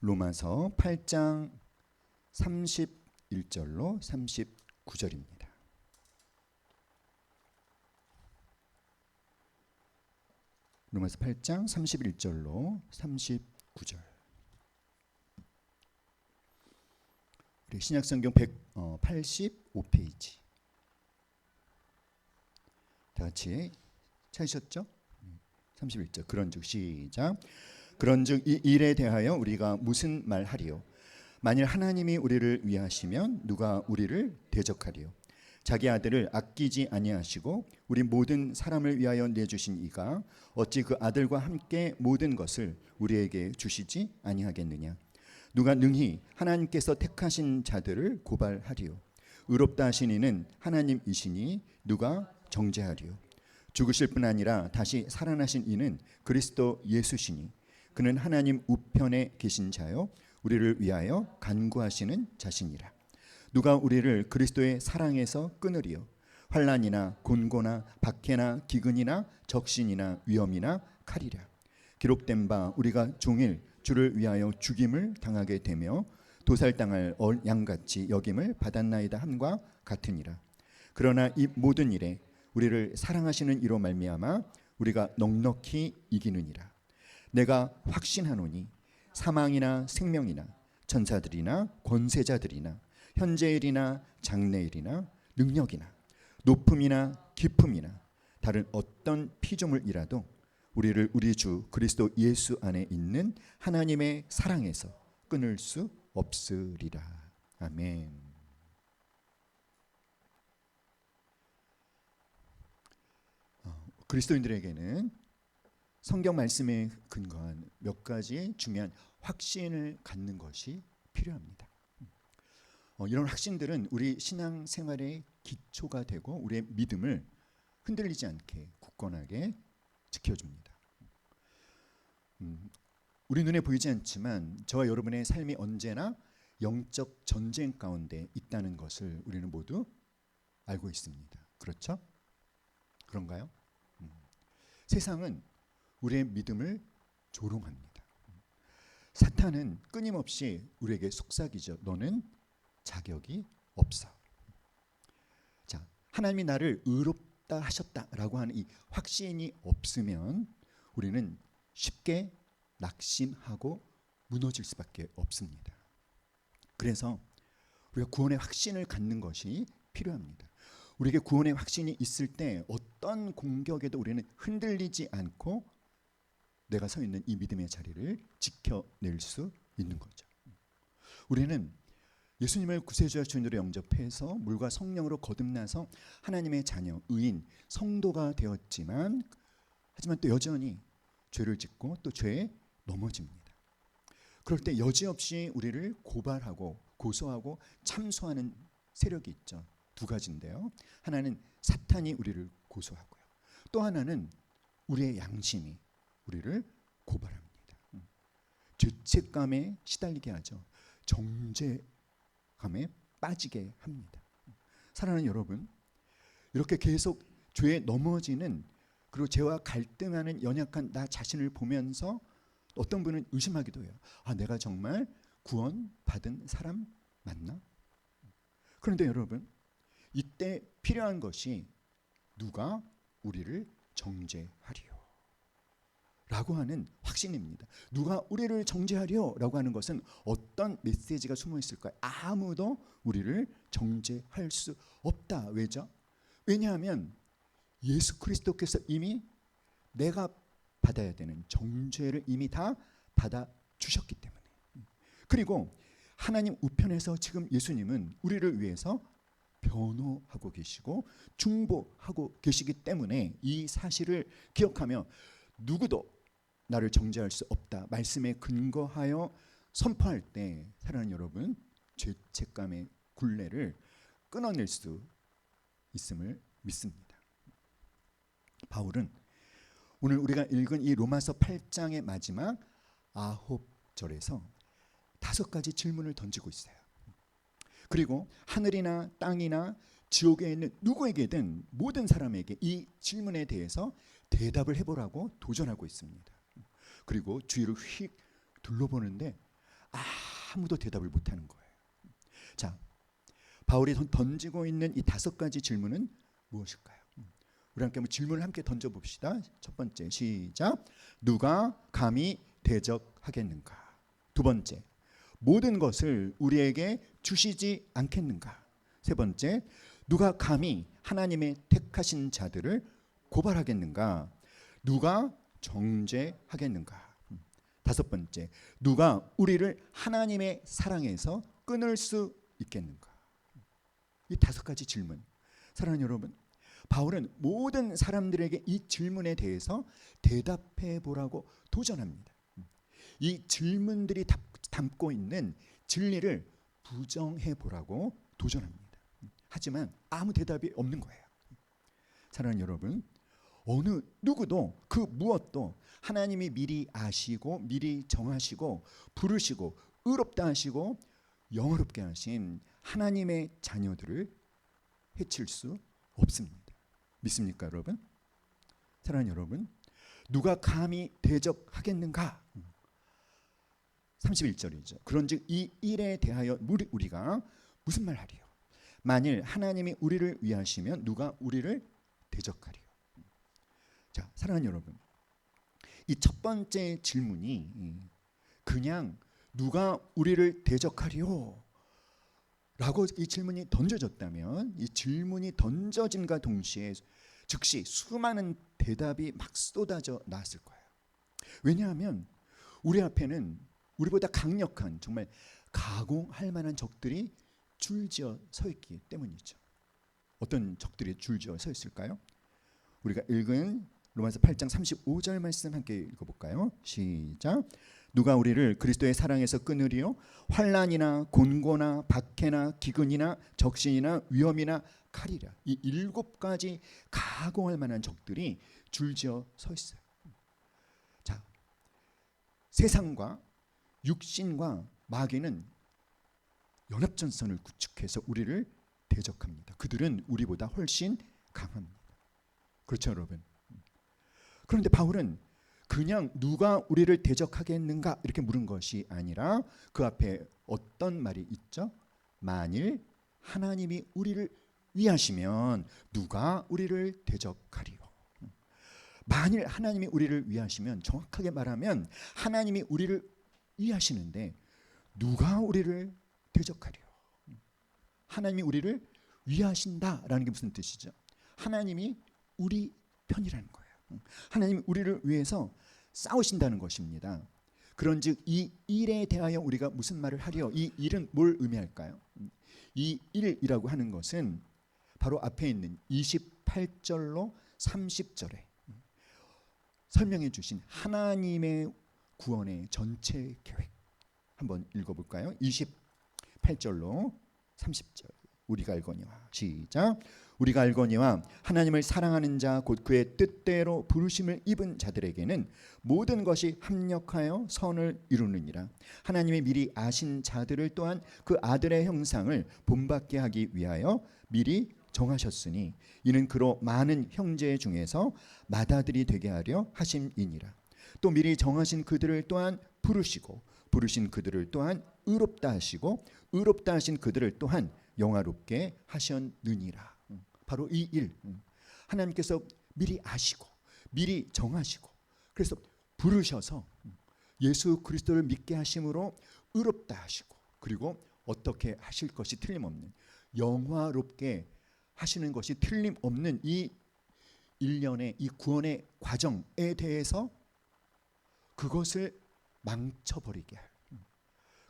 로마서 8장 31절로 39절입니다. 로마서 8장 31절로 39절. 우리 신약성경 185페이지. 다 같이 찾으셨죠? 31절. 그런즉 시작. 그런즉 이 일에 대하여 우리가 무슨 말하리요? 만일 하나님이 우리를 위하시면 누가 우리를 대적하리요? 자기 아들을 아끼지 아니하시고 우리 모든 사람을 위하여 내주신 이가 어찌 그 아들과 함께 모든 것을 우리에게 주시지 아니하겠느냐? 누가 능히 하나님께서 택하신 자들을 고발하리요? 의롭다 하신 이는 하나님이시니 누가 정죄하리요? 죽으실 뿐 아니라 다시 살아나신 이는 그리스도 예수시니 그는 하나님 우편에 계신 자요 우리를 위하여 간구하시는 자시니라. 누가 우리를 그리스도의 사랑에서 끊으리요? 환난이나 곤고나 박해나 기근이나 적신이나 위험이나 칼이라. 기록된 바 우리가 종일 주를 위하여 죽임을 당하게 되며 도살당할 양같이 여김을 받았나이다 함과 같으니라. 그러나 이 모든 일에 우리를 사랑하시는 이로 말미암아 우리가 넉넉히 이기느니라. 내가 확신하노니 사망이나 생명이나 천사들이나 권세자들이나 현재일이나 장래일이나 능력이나 높음이나 깊음이나 다른 어떤 피조물이라도 우리를 우리 주 그리스도 예수 안에 있는 하나님의 사랑에서 끊을 수 없으리라. 아멘. 그리스도인들에게는 성경 말씀에 근거한 몇 가지의 중요한 확신을 갖는 것이 필요합니다. 이런 확신들은 우리 신앙생활의 기초가 되고 우리의 믿음을 흔들리지 않게 굳건하게 지켜줍니다. 우리 눈에 보이지 않지만 저와 여러분의 삶이 언제나 영적 전쟁 가운데 있다는 것을 우리는 모두 알고 있습니다. 그렇죠? 그런가요? 세상은 우리의 믿음을 조롱합니다. 사탄은 끊임없이 우리에게 속삭이죠. 너는 자격이 없어. 자, 하나님이 나를 의롭다 하셨다라고 하는 이 확신이 없으면 우리는 쉽게 낙심하고 무너질 수밖에 없습니다. 그래서 우리가 구원의 확신을 갖는 것이 필요합니다. 우리에게 구원의 확신이 있을 때 어떤 공격에도 우리는 흔들리지 않고 내가 서 있는 이 믿음의 자리를 지켜낼 수 있는 거죠. 우리는 예수님을 구세주와 주인으로 영접해서 물과 성령으로 거듭나서 하나님의 자녀, 의인, 성도가 되었지만 하지만 또 여전히 죄를 짓고 또 죄에 넘어집니다. 그럴 때 여지없이 우리를 고발하고 고소하고 참소하는 세력이 있죠. 두 가지인데요. 하나는 사탄이 우리를 고소하고요. 또 하나는 우리의 양심이 우리를 고발합니다. 죄책감에 시달리게 하죠. 정죄감에 빠지게 합니다. 사랑하는 여러분, 이렇게 계속 죄에 넘어지는 그리고 죄와 갈등하는 연약한 나 자신을 보면서 어떤 분은 의심하기도 해요. 아, 내가 정말 구원받은 사람 맞나? 그런데 여러분, 이때 필요한 것이 누가 우리를 정죄하리요? 라고 하는 확신입니다. 누가 우리를 정죄하려? 라고 하는 것은 어떤 메시지가 숨어 있을까요? 아무도 우리를 정죄할 수 없다. 왜죠? 왜냐하면 예수 그리스도께서 이미 내가 받아야 되는 정죄를 이미 다 받아주셨기 때문에. 그리고 하나님 우편에서 지금 예수님은 우리를 위해서 변호하고 계시고 중보하고 계시기 때문에 이 사실을 기억하며 누구도 나를 정죄할 수 없다 말씀에 근거하여 선포할 때 사랑하는 여러분, 죄책감의 굴레를 끊어낼 수 있음을 믿습니다. 바울은 오늘 우리가 읽은 이 로마서 8장의 마지막 9절에서 5가지 질문을 던지고 있어요. 그리고 하늘이나 땅이나 지옥에 있는 누구에게든 모든 사람에게 이 질문에 대해서 대답을 해보라고 도전하고 있습니다. 그리고 주위를 휙 둘러보는데 아무도 대답을 못하는 거예요. 자, 바울이 던지고 있는 이 5가지 질문은 무엇일까요? 우리 함께 한번 질문을 함께 던져봅시다. 첫 번째, 시작. 누가 감히 대적하겠는가? 두 번째, 모든 것을 우리에게 주시지 않겠는가? 세 번째, 누가 감히 하나님의 택하신 자들을 고발하겠는가? 누가 정죄하겠는가? 다섯 번째, 누가 우리를 하나님의 사랑에서 끊을 수 있겠는가? 이 5가지 질문. 사랑하는 여러분, 바울은 모든 사람들에게 이 질문에 대해서 대답해 보라고 도전합니다. 이 질문들이 담고 있는 진리를 부정해 보라고 도전합니다. 하지만 아무 대답이 없는 거예요. 사랑하는 여러분, 어느 누구도 그 무엇도 하나님이 미리 아시고 미리 정하시고 부르시고 의롭다 하시고 영화롭게 하신 하나님의 자녀들을 해칠 수 없습니다. 믿습니까, 여러분? 사랑하는 여러분, 누가 감히 대적하겠는가? 31절이죠. 그런즉 이 일에 대하여 우리가 무슨 말 하리요? 만일 하나님이 우리를 위하시면 누가 우리를 대적하리요? 자, 사랑하는 여러분, 이 첫 번째 질문이 그냥 누가 우리를 대적하리요? 라고 이 질문이 던져졌다면, 이 질문이 던져짐과 동시에 즉시 수많은 대답이 막 쏟아져 나왔을 거예요. 왜냐하면 우리 앞에는 우리보다 강력한, 정말 가공할 만한 적들이 줄지어 서 있기 때문이죠. 어떤 적들이 줄지어 서 있을까요? 우리가 읽은 로마서 8장 35절 말씀 함께 읽어볼까요? 시작. 누가 우리를 그리스도의 사랑에서 끊으리요? 환난이나 곤고나 박해나 기근이나 적신이나 위험이나 칼이라. 이 7가지 가공할 만한 적들이 줄지어 서 있어요. 자, 세상과 육신과 마귀는 연합전선을 구축해서 우리를 대적합니다. 그들은 우리보다 훨씬 강합니다. 그렇죠, 여러분? 그런데 바울은 그냥 누가 우리를 대적하겠는가 이렇게 물은 것이 아니라 그 앞에 어떤 말이 있죠? 만일 하나님이 우리를 위하시면 누가 우리를 대적하리요? 만일 하나님이 우리를 위하시면, 정확하게 말하면 하나님이 우리를 위하시는데 누가 우리를 대적하리요? 하나님이 우리를 위하신다라는 게 무슨 뜻이죠? 하나님이 우리 편이라는 거예요. 하나님이 우리를 위해서 싸우신다는 것입니다. 그런즉 이 일에 대하여 우리가 무슨 말을 하리요? 이 일은 뭘 의미할까요? 이 일이라고 하는 것은 바로 앞에 있는 28절로 30절에 설명해 주신 하나님의 구원의 전체 계획 한번 읽어볼까요? 28절로 30절. 우리가 알거니와, 시작. 우리가 알거니와 하나님을 사랑하는 자 곧 그의 뜻대로 부르심을 입은 자들에게는 모든 것이 합력하여 선을 이루느니라. 하나님이 미리 아신 자들을 또한 그 아들의 형상을 본받게 하기 위하여 미리 정하셨으니 이는 그로 많은 형제 중에서 맏아들이 되게 하려 하심이니라. 또 미리 정하신 그들을 또한 부르시고 부르신 그들을 또한 의롭다 하시고 의롭다 하신 그들을 또한 영화롭게 하셨느니라. 바로 이 일, 하나님께서 미리 아시고 미리 정하시고 그래서 부르셔서 예수 그리스도를 믿게 하심으로 의롭다 하시고, 그리고 어떻게 하실 것이 틀림없는, 영화롭게 하시는 것이 틀림없는 이 일련의 이 구원의 과정에 대해서 그것을 망쳐버리게 할,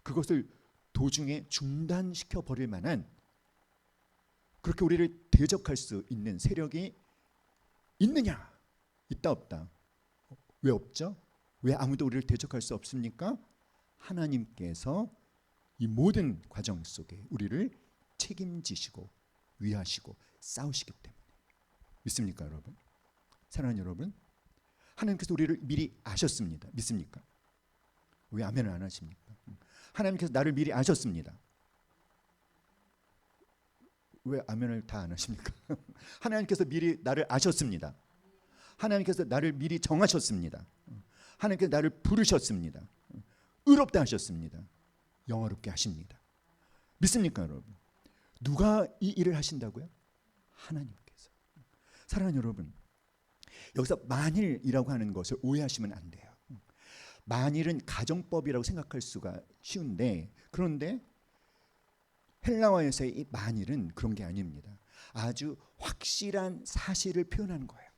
그것을 도중에 중단시켜 버릴 만한, 그렇게 우리를 대적할 수 있는 세력이 있느냐? 있다 없다? 왜 없죠? 왜 아무도 우리를 대적할 수 없습니까? 하나님께서 이 모든 과정 속에 우리를 책임지시고 위하시고 싸우시기 때문에. 믿습니까, 여러분? 사랑하는 여러분, 하나님께서 우리를 미리 아셨습니다. 믿습니까? 왜 아멘을 안 하십니까? 하나님께서 나를 미리 아셨습니다. 왜 아멘을 다 안 하십니까? 하나님께서 미리 나를 아셨습니다. 하나님께서 나를 미리 정하셨습니다. 하나님께서 나를 부르셨습니다. 의롭다 하셨습니다. 영화롭게 하십니다. 믿습니까, 여러분? 누가 이 일을 하신다고요? 하나님께서. 사랑하는 여러분, 여기서 만일이라고 하는 것을 오해하시면 안 돼요. 만일은 가정법이라고 생각할 수가 쉬운데, 그런데 헬라어에서의 이 만일은 그런 게 아닙니다. 아주 확실한 사실을 표현하는 거예요.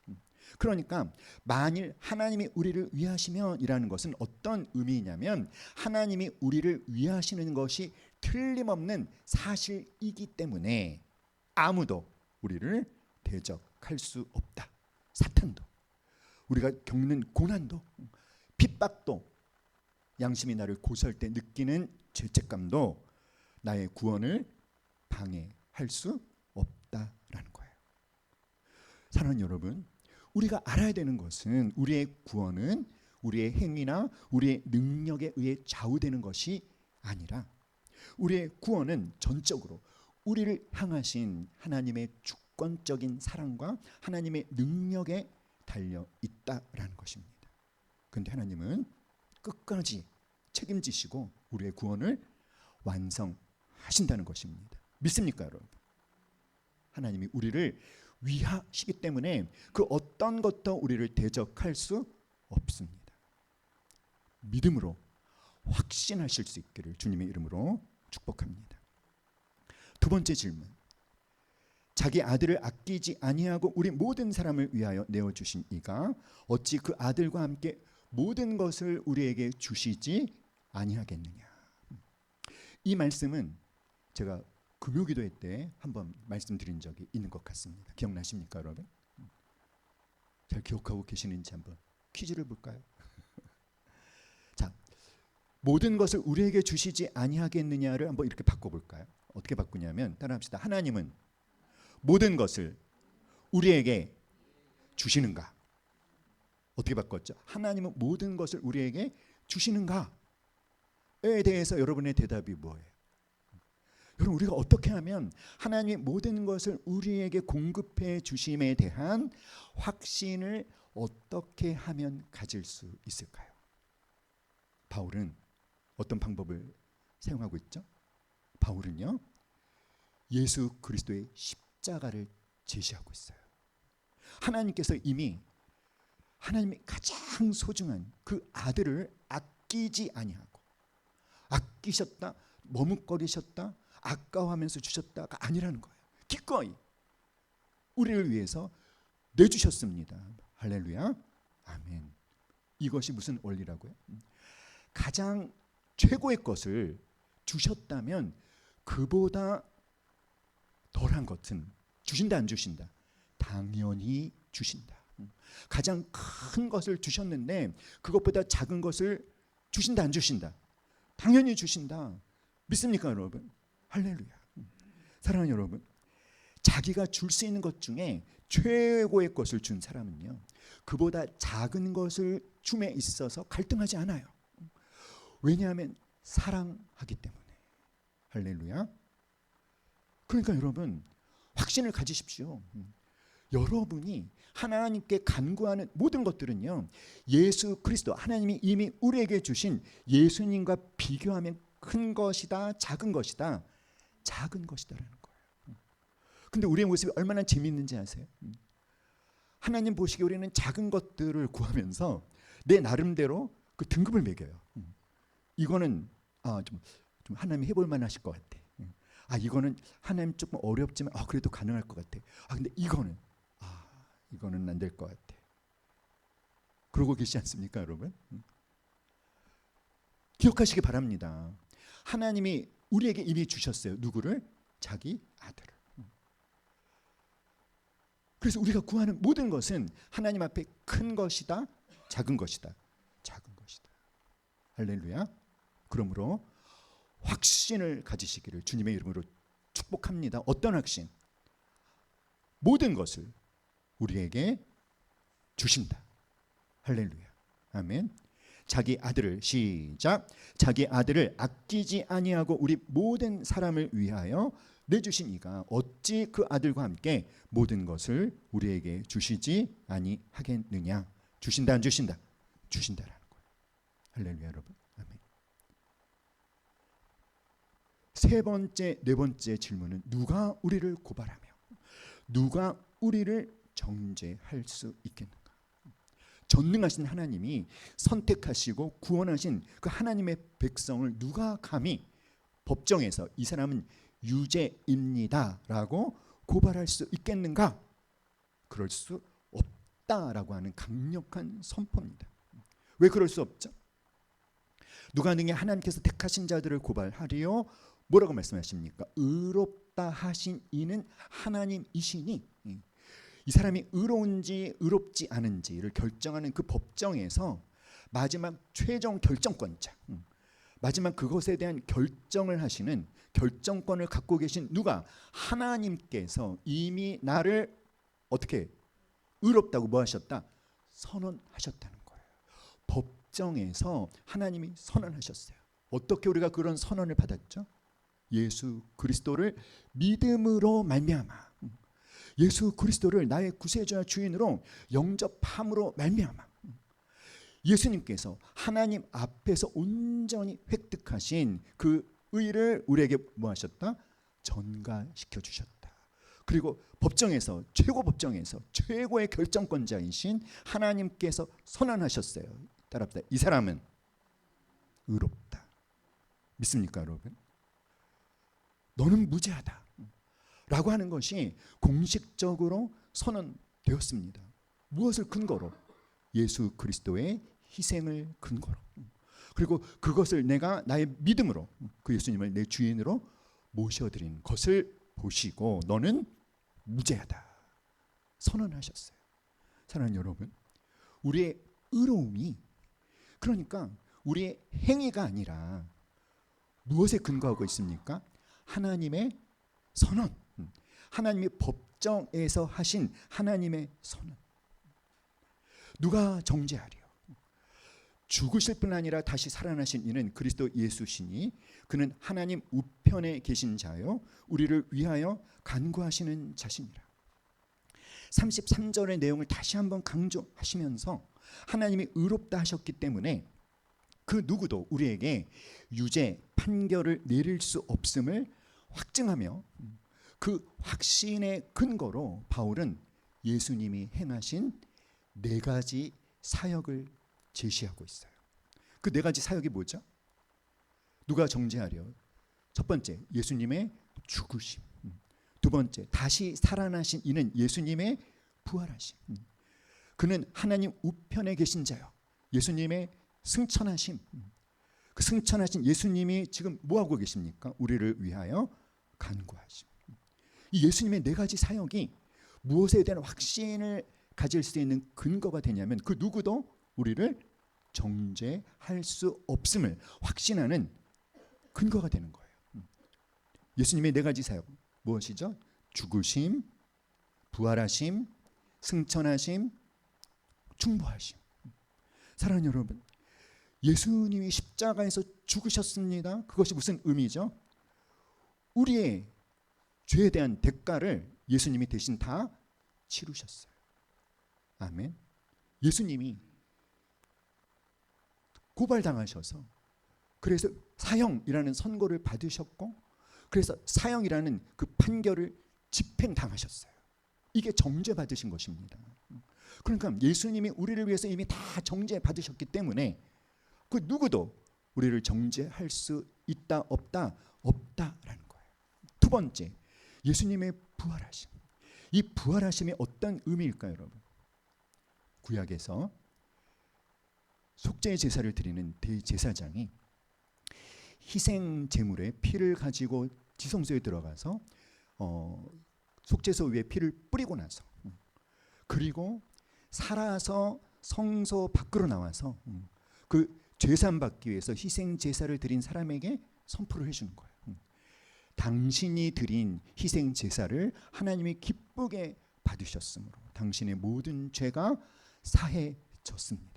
그러니까 만일 하나님이 우리를 위하시면 이라는 것은 어떤 의미냐면 하나님이 우리를 위하시는 것이 틀림없는 사실이기 때문에 아무도 우리를 대적할 수 없다. 사탄도, 우리가 겪는 고난도, 핍박도, 양심이 나를 고소할 때 느끼는 죄책감도 나의 구원을 방해할 수 없다라는 거예요. 사랑하는 여러분, 우리가 알아야 되는 것은 우리의 구원은 우리의 행위나 우리의 능력에 의해 좌우되는 것이 아니라 우리의 구원은 전적으로 우리를 향하신 하나님의 주권적인 사랑과 하나님의 능력에 달려 있다라는 것입니다. 그런데 하나님은 끝까지 책임지시고 우리의 구원을 완성하신다는 것입니다. 믿습니까, 여러분? 하나님이 우리를 위하시기 때문에 그 어떤 것도 우리를 대적할 수 없습니다. 믿음으로 확신하실 수 있기를 주님의 이름으로 축복합니다. 두 번째 질문. 자기 아들을 아끼지 아니하고 우리 모든 사람을 위하여 내어주신 이가 어찌 그 아들과 함께 모든 것을 우리에게 주시지 아니하겠느냐. 이 말씀은 제가 금요기도회 때 한번 말씀드린 적이 있는 것 같습니다. 기억나십니까, 여러분? 잘 기억하고 계시는지 한번 퀴즈를 볼까요? 자, 모든 것을 우리에게 주시지 아니하겠느냐를 한번 이렇게 바꿔볼까요? 어떻게 바꾸냐면 따라합시다. 하나님은 모든 것을 우리에게 주시는가? 어떻게 바꿨죠? 하나님은 모든 것을 우리에게 주시는가에 대해서 여러분의 대답이 뭐예요? 여러분, 우리가 어떻게 하면 하나님이 모든 것을 우리에게 공급해 주심에 대한 확신을 어떻게 하면 가질 수 있을까요? 바울은 어떤 방법을 사용하고 있죠? 바울은요, 예수 그리스도의 십자가를 제시하고 있어요. 하나님께서 이미 하나님이 가장 소중한 그 아들을 아끼지 아니하고 아끼셨다, 머뭇거리셨다, 아까워하면서 주셨다가 아니라는 거예요. 기꺼이 우리를 위해서 내주셨습니다. 할렐루야, 아멘. 이것이 무슨 원리라고요? 가장 최고의 것을 주셨다면 그보다 덜한 것은 주신다 안 주신다? 당연히 주신다. 가장 큰 것을 주셨는데 그것보다 작은 것을 주신다 안 주신다? 당연히 주신다. 믿습니까, 여러분? 할렐루야. 사랑하는 여러분, 자기가 줄 수 있는 것 중에 최고의 것을 준 사람은요, 그보다 작은 것을 줌에 있어서 갈등하지 않아요. 왜냐하면 사랑하기 때문에. 할렐루야. 그러니까 여러분, 확신을 가지십시오. 여러분이 하나님께 간구하는 모든 것들은요, 예수 그리스도, 하나님이 이미 우리에게 주신 예수님과 비교하면 큰 것이다, 작은 것이다? 작은 것이다라는 거예요. 근데 우리의 모습이 얼마나 재미있는지 아세요? 하나님 보시기에 우리는 작은 것들을 구하면서 내 나름대로 그 등급을 매겨요. 이거는 좀 하나님이 해볼 만하실 것 같아. 이거는 하나님 조금 어렵지만 그래도 가능할 것 같아. 근데 이거는 안 될 것 같아. 그러고 계시지 않습니까, 여러분? 기억하시기 바랍니다. 하나님이 우리에게 이미 주셨어요. 누구를? 자기 아들을. 그래서 우리가 구하는 모든 것은 하나님 앞에 큰 것이다, 작은 것이다? 작은 것이다. 할렐루야. 그러므로 확신을 가지시기를 주님의 이름으로 축복합니다. 어떤 확신? 모든 것을 우리에게 주신다. 할렐루야. 아멘. 자기 아들을, 시작, 자기 아들을 아끼지 아니하고 우리 모든 사람을 위하여 내주신 이가 어찌 그 아들과 함께 모든 것을 우리에게 주시지 아니하겠느냐. 주신다 안 주신다? 주신다라는 거예요. 할렐루야, 여러분. 아멘. 세 번째, 네 번째 질문은 누가 우리를 고발하며 누가 우리를 정죄할 수 있겠는가? 전능하신 하나님이 선택하시고 구원하신 그 하나님의 백성을 누가 감히 법정에서 이 사람은 유죄입니다라고 고발할 수 있겠는가? 그럴 수 없다라고 하는 강력한 선포입니다. 왜 그럴 수 없죠? 누가 능히 하나님께서 택하신 자들을 고발하리요? 뭐라고 말씀하십니까? 의롭다 하신 이는 하나님이시니 이 사람이 의로운지 의롭지 않은지를 결정하는 그 법정에서 마지막 최종 결정권자, 마지막 그것에 대한 결정을 하시는 결정권을 갖고 계신 누가? 하나님께서 이미 나를 어떻게 의롭다고 뭐 하셨다? 선언하셨다는 거예요. 법정에서 하나님이 선언하셨어요. 어떻게 우리가 그런 선언을 받았죠? 예수 그리스도를 믿음으로 말미암아, 예수 그리스도를 나의 구세주와 주인으로 영접함으로 말미암아 예수님께서 하나님 앞에서 온전히 획득하신 그 의를 우리에게 뭐 하셨다? 전가시켜 주셨다. 그리고 법정에서, 최고 법정에서 최고의 결정권자이신 하나님께서 선언하셨어요. 따라합시다. 이 사람은 의롭다. 믿습니까, 여러분? 너는 무죄하다 라고 하는 것이 공식적으로 선언되었습니다. 무엇을 근거로? 예수 그리스도의 희생을 근거로. 그리고 그것을 내가 나의 믿음으로 그 예수님을 내 주인으로 모셔드린 것을 보시고 너는 무죄하다 선언하셨어요. 사랑하는 여러분, 우리의 의로움이 그러니까 우리의 행위가 아니라 무엇에 근거하고 있습니까? 하나님의 선언, 하나님이 법정에서 하신 하나님의 선언. 누가 정죄하리요? 죽으실 뿐 아니라 다시 살아나신 이는 그리스도 예수시니 그는 하나님 우편에 계신 자요 우리를 위하여 간구하시는 자시니라. 33절의 내용을 다시 한번 강조하시면서 하나님이 의롭다 하셨기 때문에 그 누구도 우리에게 유죄 판결을 내릴 수 없음을 확증하며 그 확신의 근거로 바울은 예수님이 행하신 네 가지 사역을 제시하고 있어요. 그 네 가지 사역이 뭐죠? 누가 정죄하려? 첫 번째, 예수님의 죽으심. 두 번째, 다시 살아나신 이는 예수님의 부활하심. 그는 하나님 우편에 계신 자요. 예수님의 승천하심. 그 승천하신 예수님이 지금 뭐하고 계십니까? 우리를 위하여 간구하심. 이 예수님의 네 가지 사역이 무엇에 대한 확신을 가질 수 있는 근거가 되냐면 그 누구도 우리를 정죄할 수 없음을 확신하는 근거가 되는 거예요. 예수님의 네 가지 사역 무엇이죠? 죽으심, 부활하심, 승천하심, 중보하심. 사랑하는 여러분, 예수님이 십자가에서 죽으셨습니다. 그것이 무슨 의미죠? 우리의 죄에 대한 대가를 예수님이 대신 다 치르셨어요. 아멘. 예수님이 고발당하셔서 그래서 사형이라는 선고를 받으셨고 그래서 사형이라는 그 판결을 집행당하셨어요. 이게 정죄받으신 것입니다. 그러니까 예수님이 우리를 위해서 이미 다 정죄받으셨기 때문에 그 누구도 우리를 정죄할 수 있다 없다 없다라는 거예요. 두 번째, 예수님의 부활하심. 이 부활하심이 어떤 의미일까요, 여러분? 구약에서 속죄 제사를 드리는 대제사장이 희생 제물의 피를 가지고 지성소에 들어가서 속죄소 위에 피를 뿌리고 나서 그리고 살아서 성소 밖으로 나와서 그 죄산 받기 위해서 희생 제사를 드린 사람에게 선포를 해주는 거예요. 당신이 드린 희생 제사를 하나님이 기쁘게 받으셨으므로 당신의 모든 죄가 사해졌습니다.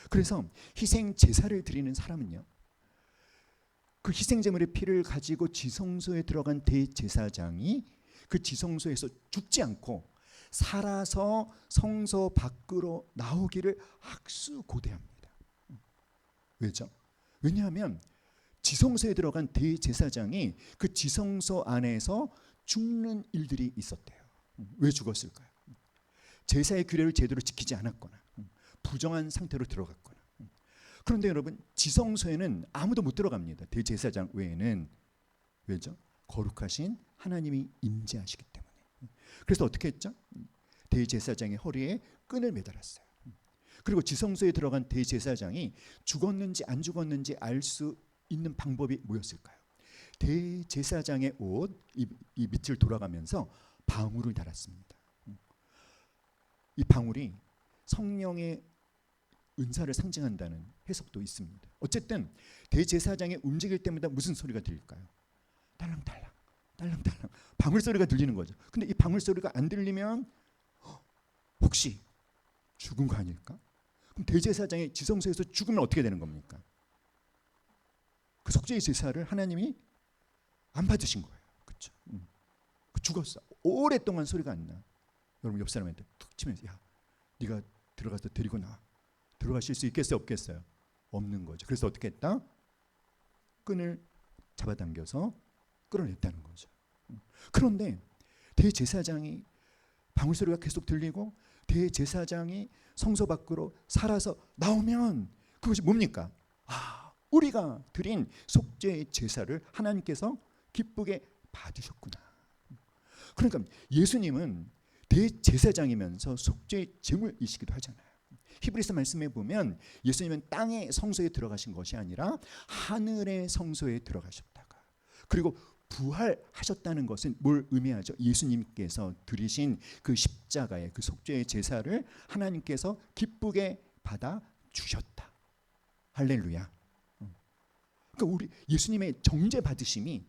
그래서 희생 제사를 드리는 사람은요, 그 희생 제물의 피를 가지고 지성소에 들어간 대제사장이 그 지성소에서 죽지 않고 살아서 성소 밖으로 나오기를 학수고대합니다. 왜죠? 왜냐하면 지성소에 들어간 대제사장이 그 지성소 안에서 죽는 일들이 있었대요. 왜 죽었을까요? 제사의 규례를 제대로 지키지 않았거나 부정한 상태로 들어갔거나. 그런데 여러분, 지성소에는 아무도 못 들어갑니다. 대제사장 외에는. 왜죠? 거룩하신 하나님이 임재하시기 때문에. 그래서 어떻게 했죠? 대제사장의 허리에 끈을 매달았어요. 그리고 지성소에 들어간 대제사장이 죽었는지 안 죽었는지 알 수 있는 방법이 뭐였을까요? 대제사장의 옷 이 밑을 돌아가면서 방울을 달았습니다. 이 방울이 성령의 은사를 상징한다는 해석도 있습니다. 어쨌든 대제사장이 움직일 때마다 무슨 소리가 들릴까요? 딸랑딸랑 딸랑딸랑 방울 소리가 들리는 거죠. 근데 이 방울 소리가 안 들리면 혹시 죽은 거 아닐까? 그럼 대제사장이 지성소에서 죽으면 어떻게 되는 겁니까? 그 속죄의 제사를 하나님이 안 받으신 거예요. 그렇죠? 죽었어. 오랫동안 소리가 안 나. 여러분 옆 사람한테 툭 치면서 야, 네가 들어가서 데리고 나와. 들어가실 수 있겠어요? 없겠어요? 없는 거죠. 그래서 어떻게 했다? 끈을 잡아당겨서 끌어냈다는 거죠. 그런데 대제사장이 방울 소리가 계속 들리고 대제사장이 성소 밖으로 살아서 나오면 그것이 뭡니까? 우리가 드린 속죄의 제사를 하나님께서 기쁘게 받으셨구나. 그러니까 예수님은 대제사장이면서 속죄의 제물이시기도 하잖아요. 히브리서 말씀에 보면 예수님은 땅의 성소에 들어가신 것이 아니라 하늘의 성소에 들어가셨다가 그리고 부활하셨다는 것은 뭘 의미하죠? 예수님께서 드리신 그 십자가의 그 속죄의 제사를 하나님께서 기쁘게 받아 주셨다. 할렐루야. 그러니까 우리 예수님의 정죄 받으심이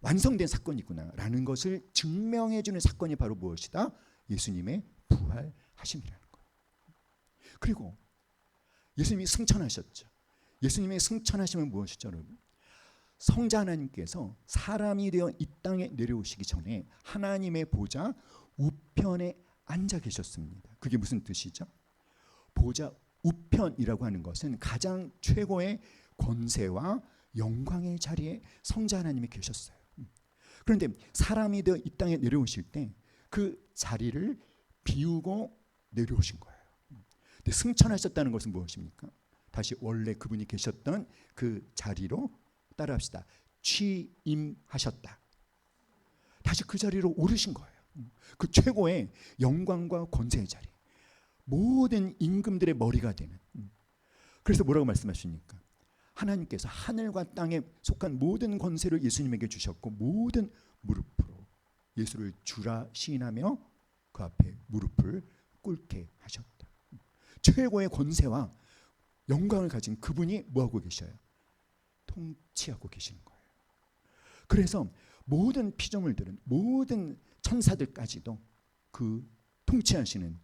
완성된 사건이구나라는 것을 증명해 주는 사건이 바로 무엇이다? 예수님의 부활하심이라는 거예요. 그리고 예수님이 승천하셨죠. 예수님의 승천하심은 무엇이죠, 여러분? 성자 하나님께서 사람이 되어 이 땅에 내려오시기 전에 하나님의 보좌 우편에 앉아 계셨습니다. 그게 무슨 뜻이죠? 보좌 우편이라고 하는 것은 가장 최고의 권세와 영광의 자리에 성자 하나님이 계셨어요. 그런데 사람이 되어 이 땅에 내려오실 때 그 자리를 비우고 내려오신 거예요. 근데 승천하셨다는 것은 무엇입니까? 다시 원래 그분이 계셨던 그 자리로 따라합시다. 취임하셨다. 다시 그 자리로 오르신 거예요. 그 최고의 영광과 권세의 자리. 모든 임금들의 머리가 되는. 그래서 뭐라고 말씀하십니까? 하나님께서 하늘과 땅에 속한 모든 권세를 예수님에게 주셨고 모든 무릎으로 예수를 주라 시인하며 그 앞에 무릎을 꿇게 하셨다. 최고의 권세와 영광을 가진 그분이 뭐하고 계셔요? 통치하고 계시는 거예요. 그래서 모든 피조물들은 모든 천사들까지도 그 통치하시는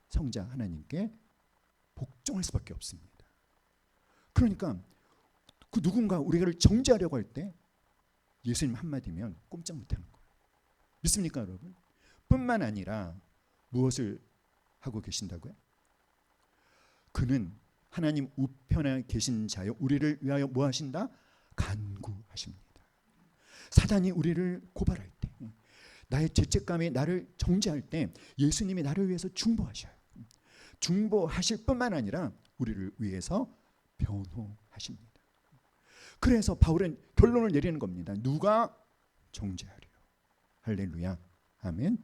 성자 하나님께 복종할 수밖에 없습니다. 그러니까 그 누군가 우리를 정죄하려고 할 때 예수님 한마디면 꼼짝 못하는 거예요. 믿습니까, 여러분? 뿐만 아니라 무엇을 하고 계신다고요? 그는 하나님 우편에 계신 자여 우리를 위하여 뭐 하신다? 간구하십니다. 사단이 우리를 고발할 때, 나의 죄책감이 나를 정죄할 때 예수님이 나를 위해서 중보하셔요. 중보하실 뿐만 아니라 우리를 위해서 변호하십니다. 그래서 바울은 결론을 내리는 겁니다. 누가 정죄하려? 할렐루야. 아멘.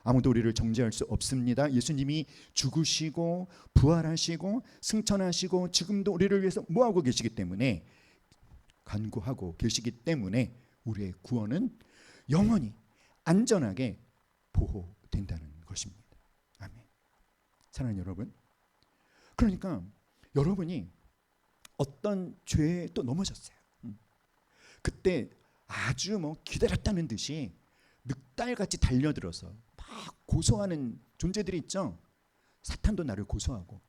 아무도 우리를 정죄할 수 없습니다. 예수님이 죽으시고 부활하시고 승천하시고 지금도 우리를 위해서 뭐하고 계시기 때문에 간구하고 계시기 때문에 우리의 구원은 영원히 안전하게 보호된다는 것입니다. 아멘. 사랑하는 여러분, 그러니까 여러분이 어떤 죄에 또 넘어졌어요. 그때 아주 기다렸다는 듯이 늑달같이 달려들어서 막 고소하는 존재들이 있죠. 사탄도 나를 고소하고,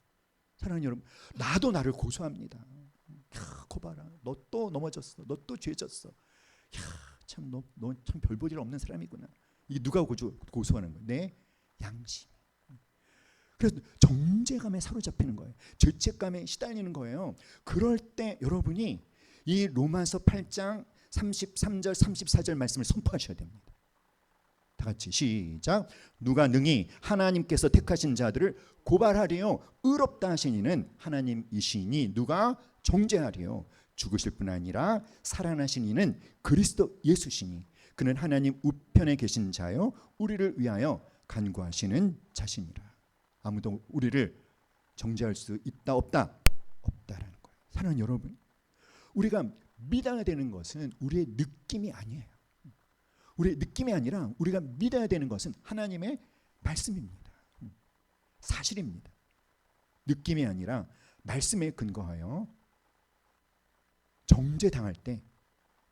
사랑하는 여러분, 나도 나를 고소합니다. 야, 거봐라, 너 또 넘어졌어, 너 또 죄졌어. 야, 참 너 참 별 볼 일 없는 사람이구나. 이게 누가 고소하는 거예요? 내 양심. 그래서 정죄감에 사로잡히는 거예요. 죄책감에 시달리는 거예요. 그럴 때 여러분이 이 로마서 8장 33절 34절 말씀을 선포하셔야 됩니다. 다 같이 시작. 누가 능히 하나님께서 택하신 자들을 고발하리요 의롭다 하신 이는 하나님이시니 누가 정죄하리요 죽으실 뿐 아니라 살아나신 이는 그리스도 예수시니 그는 하나님 우편에 계신 자요 우리를 위하여 간구하시는 자신이라. 아무도 우리를 정죄할 수 있다 없다? 없다라는 거예요. 사랑하는 여러분, 우리가 믿어야 되는 것은 우리의 느낌이 아니에요. 우리의 느낌이 아니라 우리가 믿어야 되는 것은 하나님의 말씀입니다. 사실입니다. 느낌이 아니라 말씀에 근거하여 정죄당할 때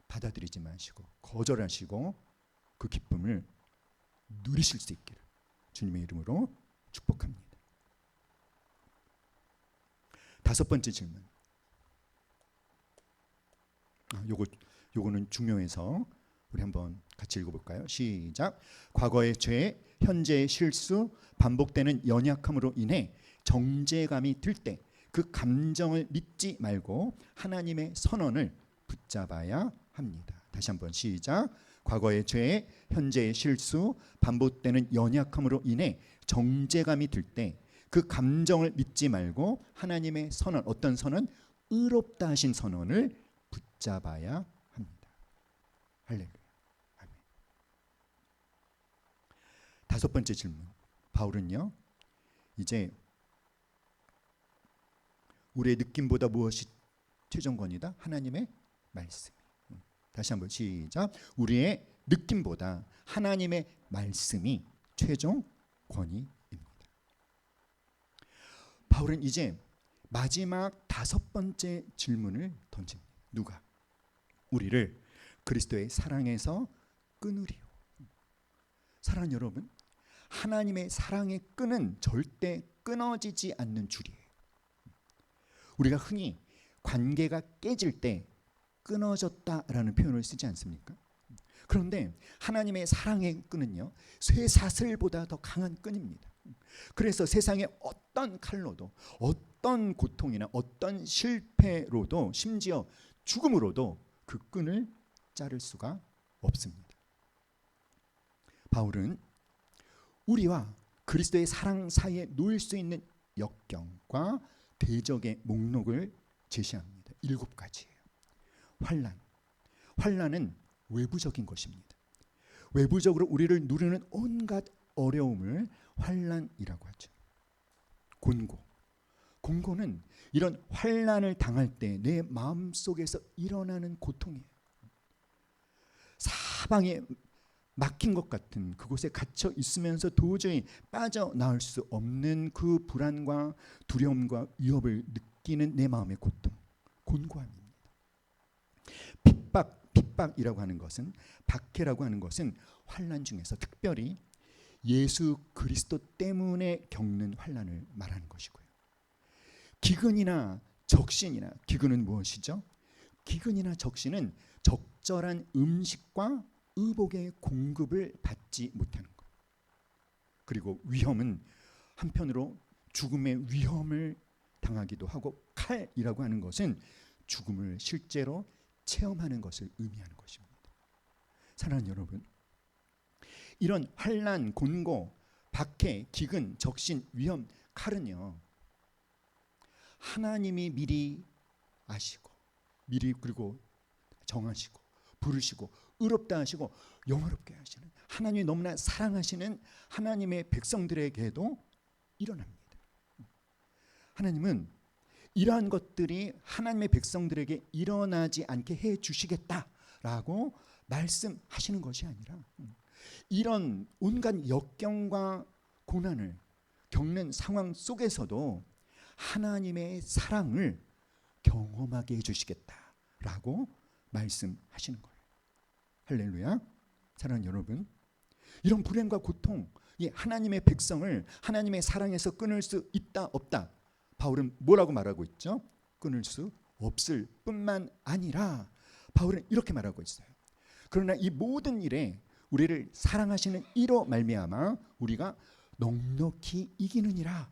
받아들이지 마시고 거절하시고 그 기쁨을 누리실 수 있기를 주님의 이름으로 축복합니다. 다섯 번째 질문. 요거는 중요해서 우리 한번 같이 읽어볼까요? 시작. 과거의 죄, 현재의 실수, 반복되는 연약함으로 인해 정죄감이 들 때 그 감정을 믿지 말고 하나님의 선언을 붙잡아야 합니다. 다시 한번 시작. 과거의 죄, 현재의 실수, 반복되는 연약함으로 인해 정죄감이 들 때 그 감정을 믿지 말고 하나님의 선언, 어떤 선언? 의롭다 하신 선언을 붙잡아야 합니다. 할렐루야. 아멘. 다섯 번째 질문. 바울은요, 이제 우리의 느낌보다 무엇이 최종권이다? 하나님의 말씀. 다시 한번 시작. 우리의 느낌보다 하나님의 말씀이 최종 권위입니다. 바울은 이제 마지막 다섯 번째 질문을 던집니다. 누가? 우리를 그리스도의 사랑에서 끊으리요. 사랑하는 여러분, 하나님의 사랑의 끈은 절대 끊어지지 않는 줄이에요. 우리가 흔히 관계가 깨질 때 끊어졌다라는 표현을 쓰지 않습니까? 그런데 하나님의 사랑의 끈은요, 쇠사슬보다 더 강한 끈입니다. 그래서 세상의 어떤 칼로도, 어떤 고통이나 어떤 실패로도, 심지어 죽음으로도 그 끈을 자를 수가 없습니다. 바울은 우리와 그리스도의 사랑 사이에 놓일 수 있는 역경과 대적의 목록을 제시합니다. 7가지예요. 환난은 외부적인 것입니다. 외부적으로 우리를 누르는 온갖 어려움을 환난이라고 하죠. 곤고는 이런 환난을 당할 때 내 마음속에서 일어나는 고통이에요. 사방에 막힌 것 같은 그곳에 갇혀 있으면서 도저히 빠져나올 수 없는 그 불안과 두려움과 위협을 느끼는 내 마음의 고통, 곤고함입니다. 핍박이라고 하는 것은, 박해라고 하는 것은 환난 중에서 특별히 예수 그리스도 때문에 겪는 환난을 말하는 것이고요. 기근이나 적신이나, 기근은 무엇이죠? 기근이나 적신은 적절한 음식과 의복의 공급을 받지 못하는 것. 그리고 위험은 한편으로 죽음의 위험을 당하기도 하고, 칼이라고 하는 것은 죽음을 실제로 체험하는 것을 의미하는 것입니다. 사랑하는 여러분, 이런 환난, 곤고, 박해, 기근, 적신, 위험, 칼은요, 하나님이 미리 아시고, 미리 그리고 정하시고, 부르시고, 의롭다 하시고, 영화롭게 하시는, 하나님이 너무나 사랑하시는 하나님의 백성들에게도 일어납니다. 하나님은 이러한 것들이 하나님의 백성들에게 일어나지 않게 해 주시겠다라고 말씀하시는 것이 아니라, 이런 온갖 역경과 고난을 겪는 상황 속에서도 하나님의 사랑을 경험하게 해주시겠다라고 말씀하시는 거예요. 할렐루야. 사랑하는 여러분, 이런 불행과 고통, 이 하나님의 백성을 하나님의 사랑에서 끊을 수 있다 없다? 바울은 뭐라고 말하고 있죠? 끊을 수 없을 뿐만 아니라 바울은 이렇게 말하고 있어요. 그러나 이 모든 일에 우리를 사랑하시는 이로 말미암아 우리가 넉넉히 이기느니라.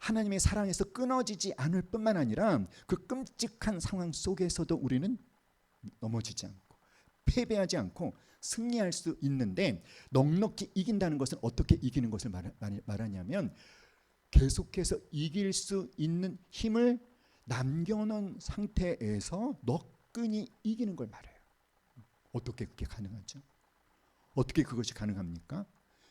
하나님의 사랑에서 끊어지지 않을 뿐만 아니라 그 끔찍한 상황 속에서도 우리는 넘어지지 않고 패배하지 않고 승리할 수 있는데, 넉넉히 이긴다는 것은 어떻게 이기는 것을 말하냐면 계속해서 이길 수 있는 힘을 남겨놓은 상태에서 너끈히 이기는 걸 말해요. 어떻게 그게 가능하죠? 어떻게 그것이 가능합니까?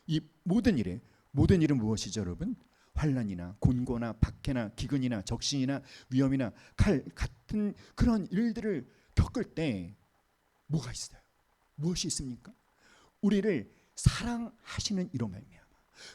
이 모든 일은 무엇이죠, 여러분? 환난이나 곤고나 박해나 기근이나 적신이나 위험이나 칼 같은 그런 일들을 겪을 때 뭐가 있어요? 무엇이 있습니까? 우리를 사랑하시는 이로 말미암아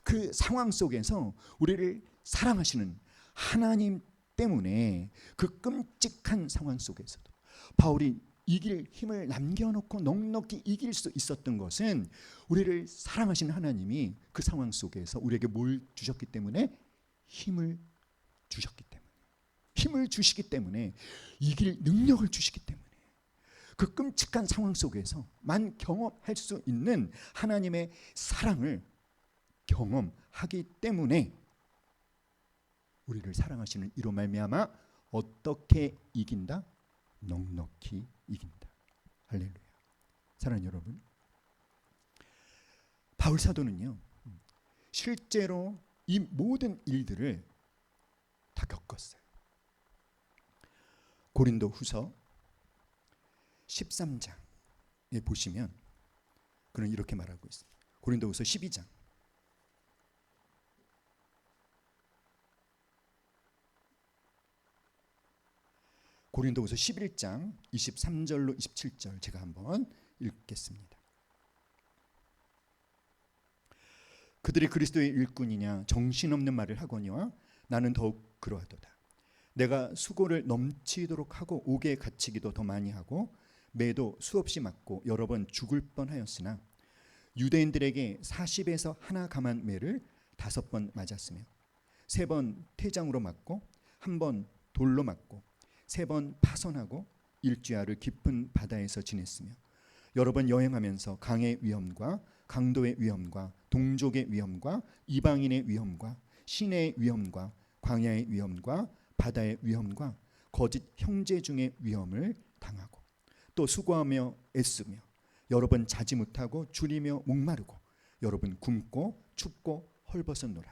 그 상황 속에서 우리를 사랑하시는 하나님 때문에 그 끔찍한 상황 속에서도 바울이 이길 힘을 남겨놓고 넉넉히 이길 수 있었던 것은 우리를 사랑하시는 하나님이 그 상황 속에서 우리에게 뭘 주셨기 때문에? 힘을 주셨기 때문에, 힘을 주시기 때문에, 이길 능력을 주시기 때문에, 그 끔찍한 상황 속에서만 경험할 수 있는 하나님의 사랑을 경험하기 때문에 우리를 사랑하시는 이로 말미암아 어떻게 이긴다? 넉넉히 이긴다. 할렐루야. 사랑하는 여러분, 바울 사도는요 실제로 이 모든 일들을 다 겪었어요. 고린도 후서 13장에 보시면 그는 이렇게 말하고 있습니다. 고린도 후서 12장 고린도후서 11장 23절로 27절 제가 한번 읽겠습니다. 그들이 그리스도의 일꾼이냐 정신없는 말을 하거니와 나는 더욱 그러하도다. 내가 수고를 넘치도록 하고 옥에 갇히기도 더 많이 하고 매도 수없이 맞고 여러 번 죽을 뻔하였으나 유대인들에게 40에서 하나 감한 매를 5번 맞았으며 3번 태장으로 맞고 1번 돌로 맞고 3번 파선하고 일주야를 깊은 바다에서 지냈으며 여러 번 여행하면서 강의 위험과 강도의 위험과 동족의 위험과 이방인의 위험과 시내의 위험과 광야의 위험과 바다의 위험과 거짓 형제 중의 위험을 당하고 또 수고하며 애쓰며 여러 번 자지 못하고 줄이며 목마르고 여러 번 굶고 춥고 헐벗었노라.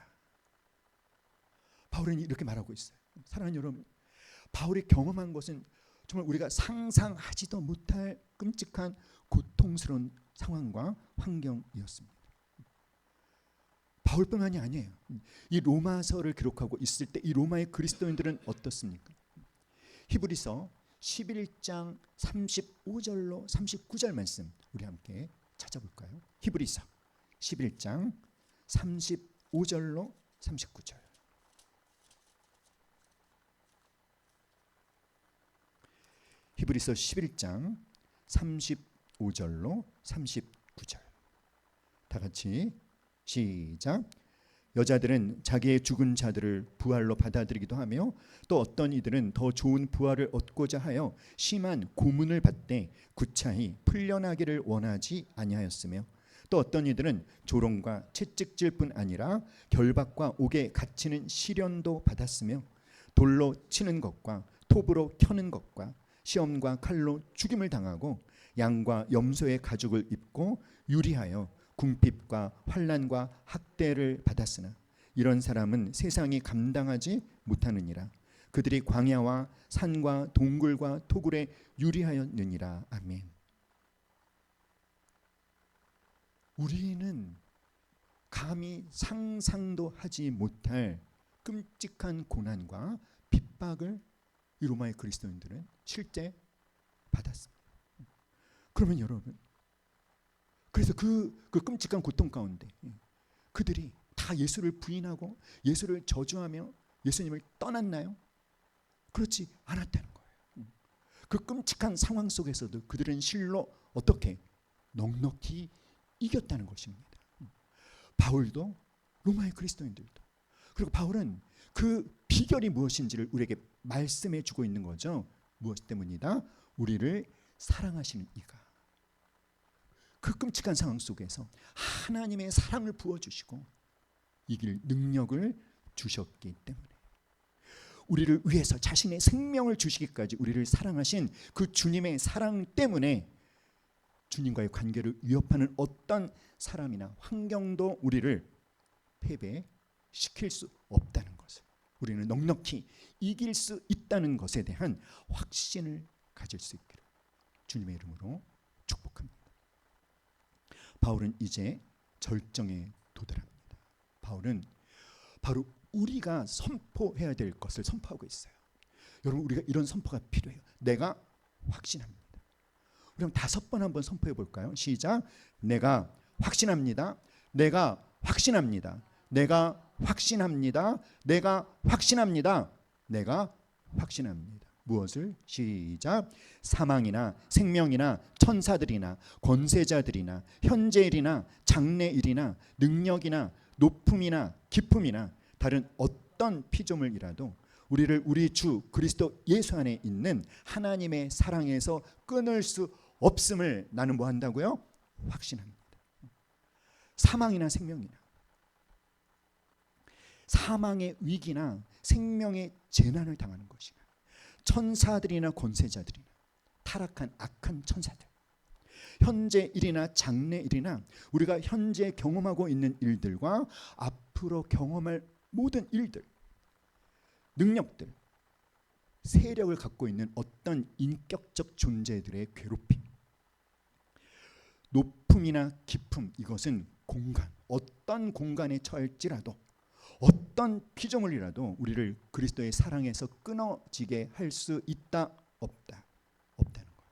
바울은 이렇게 말하고 있어요. 사랑하는 여러분, 바울이 경험한 것은 정말 우리가 상상하지도 못할 끔찍한 고통스러운 상황과 환경이었습니다. 바울뿐만이 아니에요. 이 로마서를 기록하고 있을 때 이 로마의 그리스도인들은 어떻습니까? 히브리서 11장 35절로 39절 말씀 우리 함께 찾아볼까요? 히브리서 11장 35절로 39절. 히브리서 11장 35절로 39절. 다 같이 시작. 여자들은 자기의 죽은 자들을 부활로 받아들이기도 하며 또 어떤 이들은 더 좋은 부활을 얻고자 하여 심한 고문을 받되 구차히 풀려나기를 원하지 아니하였으며 또 어떤 이들은 조롱과 채찍질뿐 아니라 결박과 옥에 갇히는 시련도 받았으며 돌로 치는 것과 톱으로 켜는 것과 시험과 칼로 죽임을 당하고 양과 염소의 가죽을 입고 유리하여 궁핍과 환난과 학대를 받았으나 이런 사람은 세상이 감당하지 못하느니라. 그들이 광야와 산과 동굴과 토굴에 유리하였느니라. 아멘. 우리는 감히 상상도 하지 못할 끔찍한 고난과 핍박을 이 로마의 그리스도인들은 실제 받았습니다. 그러면 여러분, 그래서 그 끔찍한 고통 가운데 그들이 다 예수를 부인하고 예수를 저주하며 예수님을 떠났나요? 그렇지 않았다는 거예요. 그 끔찍한 상황 속에서도 그들은 실로 어떻게 넉넉히 이겼다는 것입니다. 바울도 로마의 그리스도인들도. 그리고 바울은 그 비결이 무엇인지를 우리에게 말씀해 주고 있는 거죠. 무엇 때문이다? 우리를 사랑하시는 이가. 그 끔찍한 상황 속에서 하나님의 사랑을 부어주시고 이길 능력을 주셨기 때문에. 우리를 위해서 자신의 생명을 주시기까지 우리를 사랑하신 그 주님의 사랑 때문에 주님과의 관계를 위협하는 어떤 사람이나 환경도 우리를 패배시킬 수 없다는 것을, 우리는 넉넉히 이길 수 있다는 것에 대한 확신을 가질 수 있기를 주님의 이름으로 축복합니다. 바울은 이제 절정에 도달합니다. 바울은 바로 우리가 선포해야 될 것을 선포하고 있어요. 여러분, 우리가 이런 선포가 필요해요. 내가 확신합니다. 우리 한번 5번 한번 선포해 볼까요? 시작. 내가 확신합니다. 내가 확신합니다. 내가 확신합니다. 내가 확신합니다. 내가 확신합니다. 무엇을? 시작. 사망이나 생명이나 천사들이나 권세자들이나 현재일이나 장래일이나 능력이나 높음이나 깊음이나 다른 어떤 피조물이라도 우리를 우리 주 그리스도 예수 안에 있는 하나님의 사랑에서 끊을 수 없음을 나는 뭐 한다고요? 확신합니다. 사망이나 생명이나 사망의 위기나 생명의 재난을 당하는 것이나 천사들이나 권세자들이나 타락한 악한 천사들, 현재 일이나 장래 일이나 우리가 현재 경험하고 있는 일들과 앞으로 경험할 모든 일들, 능력들, 세력을 갖고 있는 어떤 인격적 존재들의 괴롭힘, 높음이나 깊음, 이것은 공간, 어떤 공간에 처할지라도 어떤 피조물이라도 우리를 그리스도의 사랑에서 끊어지게 할 수 있다 없다? 없다는 거예요.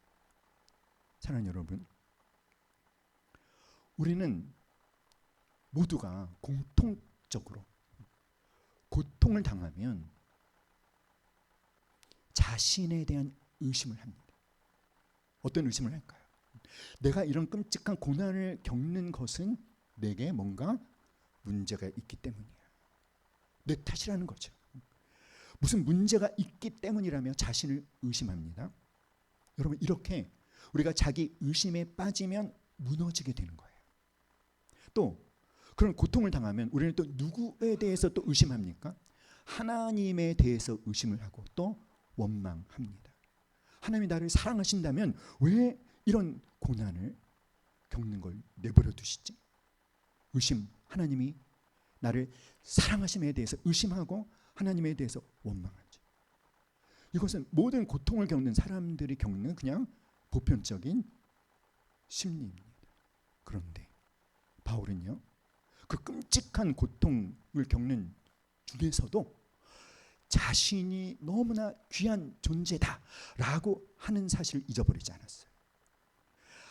사랑하는 여러분, 우리는 모두가 공통적으로 고통을 당하면 자신에 대한 의심을 합니다. 어떤 의심을 할까요? 내가 이런 끔찍한 고난을 겪는 것은 내게 뭔가 문제가 있기 때문이야. 내 탓이라는 거죠. 무슨 문제가 있기 때문이라며 자신을 의심합니다. 여러분, 이렇게 우리가 자기 의심에 빠지면 무너지게 되는 거예요. 또 그런 고통을 당하면 우리는 또 누구에 대해서 또 의심합니까? 하나님에 대해서 의심을 하고 또 원망합니다. 하나님이 나를 사랑하신다면 왜 이런 고난을 겪는 걸 내버려 두시지? 의심, 하나님이 나를 사랑하심에 대해서 의심하고 하나님에 대해서 원망하죠. 이것은 모든 고통을 겪는 사람들이 겪는 그냥 보편적인 심리입니다. 그런데 바울은요, 그 끔찍한 고통을 겪는 중에서도 자신이 너무나 귀한 존재다라고 하는 사실을 잊어버리지 않았어요.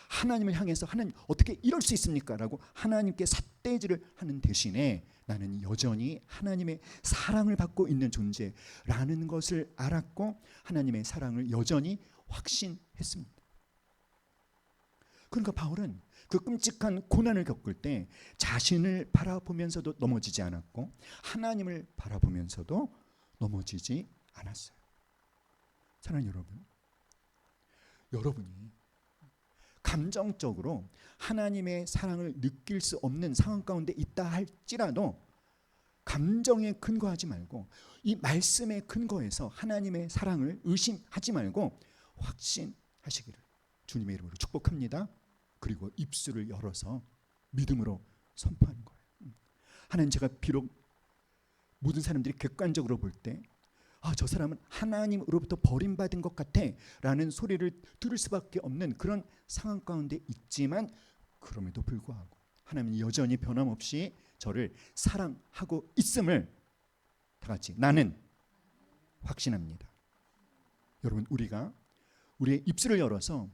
하나님을 향해서 하나님 어떻게 이럴 수 있습니까? 라고 하나님께 삿대질을 하는 대신에 나는 여전히 하나님의 사랑을 받고 있는 존재라는 것을 알았고 하나님의 사랑을 여전히 확신했습니다. 그러니까 바울은 그 끔찍한 고난을 겪을 때 자신을 바라보면서도 넘어지지 않았고 하나님을 바라보면서도 넘어지지 않았어요. 사랑하는 여러분, 여러분이 감정적으로 하나님의 사랑을 느낄 수 없는 상황 가운데 있다 할지라도 감정에 근거하지 말고 이 말씀에 근거해서 하나님의 사랑을 의심하지 말고 확신하시기를 주님의 이름으로 축복합니다. 그리고 입술을 열어서 믿음으로 선포하는 거예요. 하나님, 제가 비록 모든 사람들이 객관적으로 볼 때 저 사람은 하나님으로부터 버림받은 것 같아 라는 소리를 들을 수밖에 없는 그런 상황 가운데 있지만 그럼에도 불구하고 하나님은 여전히 변함없이 저를 사랑하고 있음을 다 같이 나는 확신합니다. 여러분, 우리가 우리의 입술을 열어서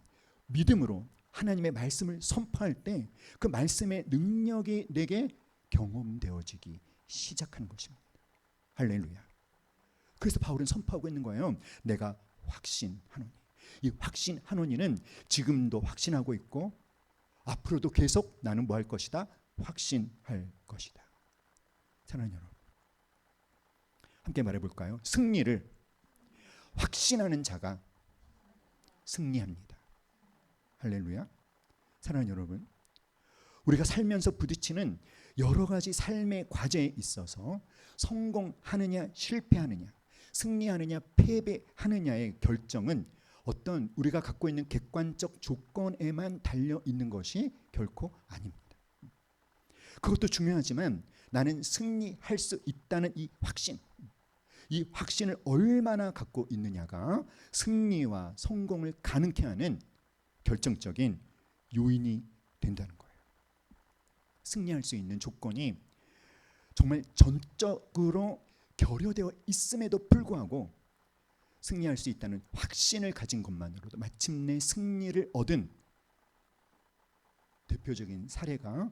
믿음으로 하나님의 말씀을 선포할 때 그 말씀의 능력이 내게 경험되어지기 시작하는 것입니다. 할렐루야. 그래서 바울은 선포하고 있는 거예요. 내가 확신하노니. 이 확신하노니는 지금도 확신하고 있고 앞으로도 계속 나는 뭐 할 것이다? 확신할 것이다. 사랑하는 여러분, 함께 말해볼까요? 승리를 확신하는 자가 승리합니다. 할렐루야. 사랑하는 여러분, 우리가 살면서 부딪히는 여러 가지 삶의 과제에 있어서 성공하느냐 실패하느냐, 승리하느냐 패배하느냐의 결정은 어떤 우리가 갖고 있는 객관적 조건에만 달려 있는 것이 결코 아닙니다. 그것도 중요하지만 나는 승리할 수 있다는 이 확신을 얼마나 갖고 있느냐가 승리와 성공을 가능케 하는 결정적인 요인이 된다는 거예요. 승리할 수 있는 조건이 정말 전적으로 결여되어 있음에도 불구하고 승리할 수 있다는 확신을 가진 것만으로도 마침내 승리를 얻은 대표적인 사례가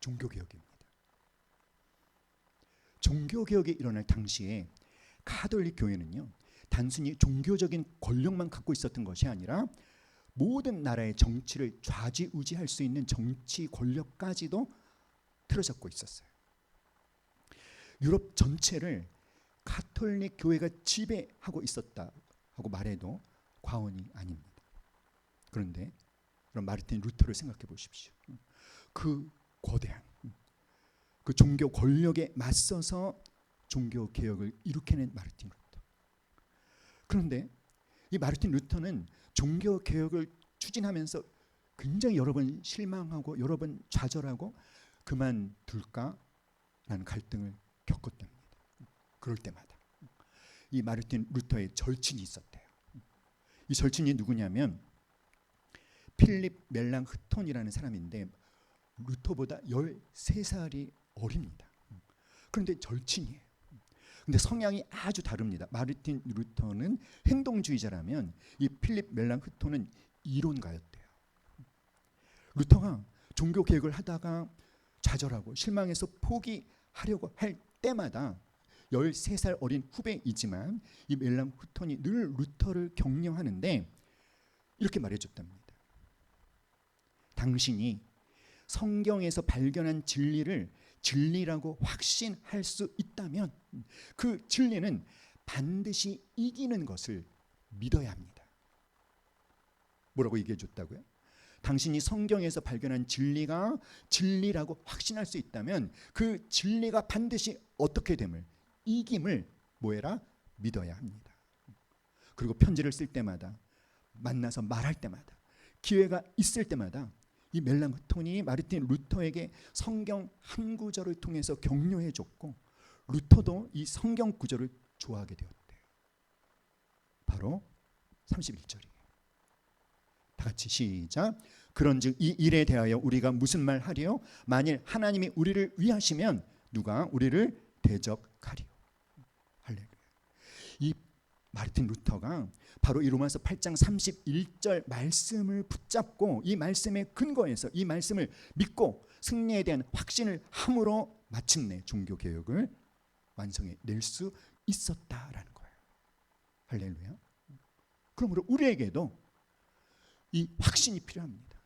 종교개혁입니다. 종교개혁이 일어날 당시에 가톨릭 교회는요, 단순히 종교적인 권력만 갖고 있었던 것이 아니라 모든 나라의 정치를 좌지우지할 수 있는 정치 권력까지도 틀어잡고 있었어요. 유럽 전체를 가톨릭 교회가 지배하고 있었다고 말해도 과언이 아닙니다. 그런데 그럼 마르틴 루터를 생각해 보십시오. 그 거대한 그 종교 권력에 맞서서 종교 개혁을 일으켜낸 마르틴 루터. 그런데 이 마르틴 루터는 종교 개혁을 추진하면서 굉장히 여러 번 실망하고 여러 번 좌절하고 그만둘까라는 갈등을 겪었답니다. 그럴 때마다 이 마르틴 루터의 절친이 있었대요. 이 절친이 누구냐면 필립 멜랑 흐톤이라는 사람인데 루터보다 13살이 어립니다. 그런데 절친이에요. 근데 성향이 아주 다릅니다. 마르틴 루터는 행동주의자라면 이 필립 멜랑 흐톤은 이론가였대요. 루터가 종교 개혁을 하다가 좌절하고 실망해서 포기하려고 할 때마다 13살 어린 후배이지만 이 멜랑 흐톤이 늘 루터를 격려하는데 이렇게 말해줬답니다. 당신이 성경에서 발견한 진리를 진리라고 확신할 수 있다면 그 진리는 반드시 이기는 것을 믿어야 합니다. 뭐라고 얘기해 줬다고요? 당신이 성경에서 발견한 진리가 진리라고 확신할 수 있다면 그 진리가 반드시 어떻게 됨을 이김을 뭐해라? 믿어야 합니다. 그리고 편지를 쓸 때마다 만나서 말할 때마다 기회가 있을 때마다 이 멜랑 흐톤이 마르틴 루터에게 성경 한 구절을 통해서 격려해 줬고 루터도 이 성경 구절을 좋아하게 되었대요. 바로 31절이에요. 다 같이 시작. 그런즉 이 일에 대하여 우리가 무슨 말 하리요? 만일 하나님이 우리를 위하시면 누가 우리를 대적하리요? 할렐루야. 이 마르틴 루터가 바로 이 로마서 8장 31절 말씀을 붙잡고 이 말씀에 근거해서 이 말씀을 믿고 승리에 대한 확신을 함으로 마침내 종교개혁을 완성해 낼 수 있었다라는 거예요. 할렐루야. 그러므로 우리에게도 이 확신이 필요합니다.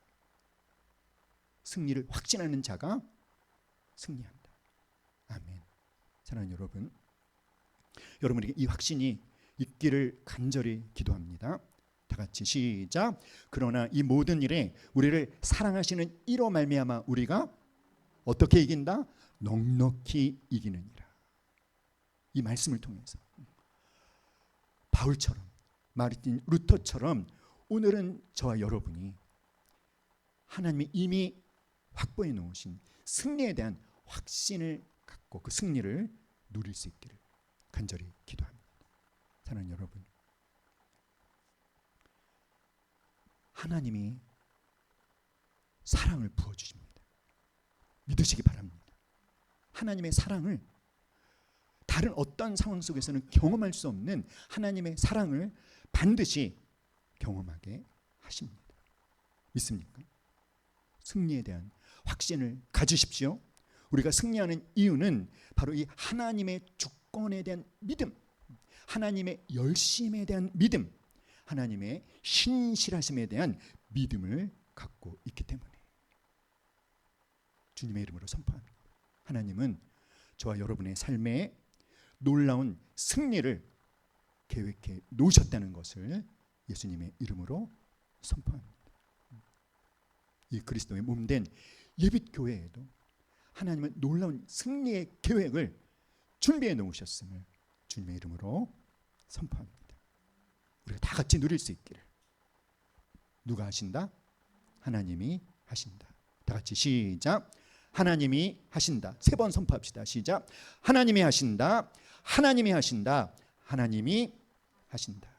승리를 확신하는 자가 승리한다. 아멘. 사랑하는 여러분, 여러분에게 이 확신이 있기를 간절히 기도합니다. 다 같이 시작. 그러나 이 모든 일에 우리를 사랑하시는 이로 말미암아 우리가 어떻게 이긴다? 넉넉히 이기느니라. 이 말씀을 통해서 바울처럼 마르틴 루터처럼 오늘은 저와 여러분이 하나님이 이미 확보해 놓으신 승리에 대한 확신을 갖고 그 승리를 누릴 수 있기를 간절히 기도합니다. 사랑하는 여러분, 하나님이 사랑을 부어주십니다. 믿으시기 바랍니다. 하나님의 사랑을 다른 어떤 상황 속에서는 경험할 수 없는 하나님의 사랑을 반드시 경험하게 하십니다. 믿습니까? 승리에 대한 확신을 가지십시오. 우리가 승리하는 이유는 바로 이 하나님의 주권에 대한 믿음, 하나님의 열심에 대한 믿음, 하나님의 신실하심에 대한 믿음을 갖고 있기 때문에 주님의 이름으로 선포합니다. 하나님은 저와 여러분의 삶에 놀라운 승리를 계획해 놓으셨다는 것을 예수님의 이름으로 선포합니다. 이 그리스도의 몸된 예빛교회에도 하나님은 놀라운 승리의 계획을 준비해 놓으셨음을 주님의 이름으로 선포합니다. 우리가 다 같이 누릴 수 있기를. 누가 하신다? 하나님이 하신다. 다 같이 시작. 하나님이 하신다. 3번 선포합시다. 시작. 하나님이 하신다. 하나님이 하신다. 하나님이 하신다.